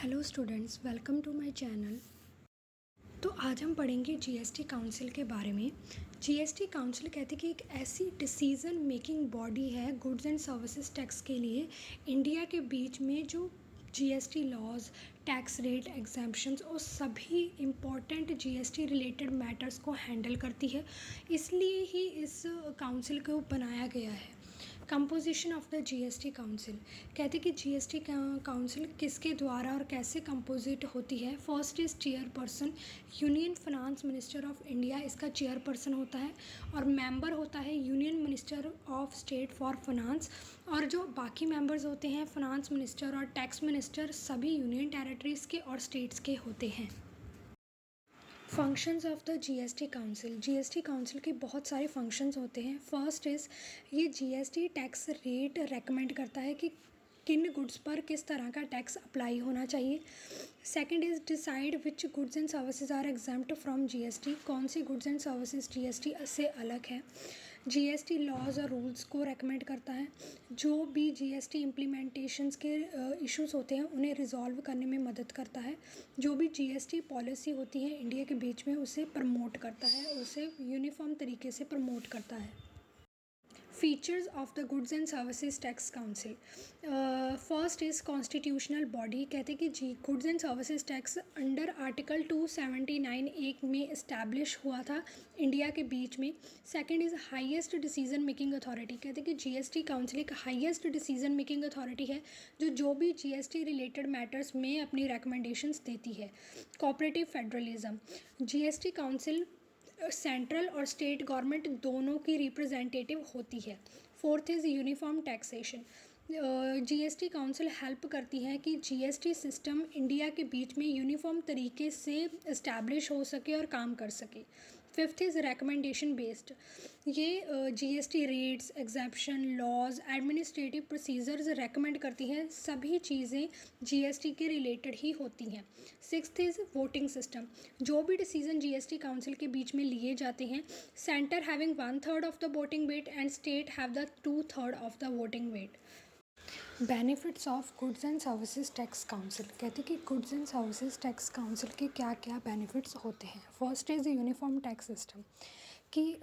Hello students, welcome to my channel. तो आज हम पढ़ेंगे जीएसटी काउंसिल के बारे में। जीएसटी काउंसिल कहते हैं कि एक ऐसी डिसीज़न मेकिंग बॉडी है गुड्स एंड सर्विसेज टैक्स के लिए इंडिया के बीच में, जो जीएसटी लॉज, टैक्स रेट, एग्जैम्पशंस और सभी इम्पॉर्टेंट जीएसटी रिलेटेड मैटर्स को हैंडल करती है। इसलिए ही इस काउंसिल को बनाया गया है। Composition of the GST council कहते हैं कि जीएसटी काउंसिल किसके द्वारा और कैसे कंपोजिट होती है। First is chairperson, union finance minister of India इसका चेयरपर्सन होता है, और मेंबर होता है union minister of state for finance, और जो बाकी मेंबर्स होते हैं फाइनेंस मिनिस्टर और टैक्स मिनिस्टर सभी यूनियन टेरिटरीज़ के और स्टेट्स के होते हैं। Functions of the GST council, GST council के बहुत सारे फंक्शंस होते हैं। फर्स्ट इज़ ये जीएसटी टैक्स रेट रेकमेंड करता है कि किन गुड्स पर किस तरह का टैक्स अप्लाई होना चाहिए। Second is decide which goods and services are exempt from GST, कौन सी गुड्स एंड सर्विसेज जीएसटी से अलग है। जीएसटी लॉज और रूल्स को रेकमेंड करता है। जो भी जीएसटी इम्प्लीमेंटेशंस के इश्यूज होते हैं उन्हें रिजॉल्व करने में मदद करता है। जो भी जीएसटी पॉलिसी होती है इंडिया के बीच में उसे प्रमोट करता है, उसे यूनिफॉर्म तरीके से प्रमोट करता है। Features of the goods and services tax council, first is constitutional body, कहते हैं कि जी goods and services tax under article 279 एक में इस्टेब्लिश हुआ था इंडिया के बीच में। Second is highest decision making authority, कहते हैं कि जीएसटी काउंसिल एक हाईएस्ट डिसीजन मेकिंग अथॉरिटी है जो भी जीएसटी रिलेटेड मैटर्स में अपनी रिकमेंडेशंस देती है। Cooperative federalism, GST council central और स्टेट गवर्नमेंट दोनों की रिप्रेजेंटेटिव होती है। Fourth is uniform taxation, GST council help करती है कि जीएसटी सिस्टम इंडिया के बीच में यूनिफॉर्म तरीके से इस्टेब्लिश हो सके और काम कर सके। फिफ्थ इज़ रिकमेंडेशन बेस्ड, ये GST rates, exemption, laws, administrative procedures recommend करती हैं। सभी चीज़ें जीएसटी के रिलेटेड ही होती हैं। सिक्स्थ इज़ वोटिंग सिस्टम, जो भी डिसीजन जीएसटी काउंसिल के बीच में लिए जाते हैं, centre having 1/3 of the voting weight and state have the 2/3 of the voting weight. Benefits of goods and services tax council, कहते हैं कि goods and services tax council के क्या क्या बेनिफिट्स होते हैं। First is uniform tax system, कि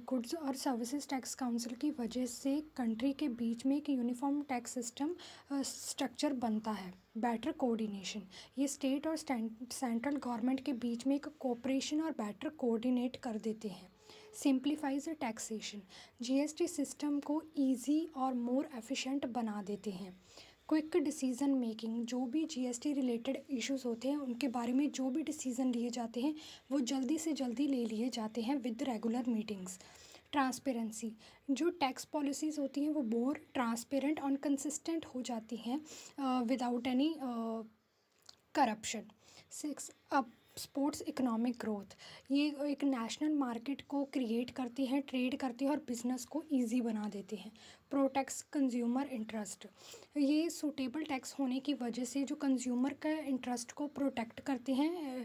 goods और सर्विसेज टैक्स काउंसिल की वजह से कंट्री के बीच में एक यूनिफॉर्म टैक्स सिस्टम स्ट्रक्चर बनता है। बेटर कोऑर्डिनेशन, ये स्टेट और सेंट्रल गवर्नमेंट के बीच में एक कोऑपरेशन और बेटर कोऑर्डिनेट कर देते हैं। सिंप्लीफाइज टैक्सेशन, जीएसटी सिस्टम को इजी और मोर एफिशिएंट बना देते हैं। क्विक डिसीज़न मेकिंग, जो भी जीएसटी रिलेटेड इश्यूज होते हैं उनके बारे में जो भी डिसीज़न लिए जाते हैं वो जल्दी से जल्दी ले लिए जाते हैं विद रेगुलर मीटिंग्स। ट्रांसपेरेंसी, जो टैक्स पॉलिसीज़ होती हैं वो मोर ट्रांसपेरेंट और कंसिस्टेंट हो जाती हैं विदाउट एनी करप्शन। सिक्स, अब स्पोर्ट्स इकोनॉमिक ग्रोथ, ये एक नेशनल मार्केट को क्रिएट करती है, ट्रेड करती है और बिज़नेस को इजी बना देते हैं। प्रोटेक्ट्स कंज्यूमर इंटरेस्ट, ये सूटेबल टैक्स होने की वजह से जो कंज्यूमर का इंटरेस्ट को प्रोटेक्ट करते हैं।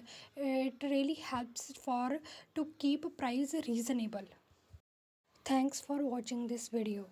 It really helps for to keep price reasonable. Thanks for watching this video.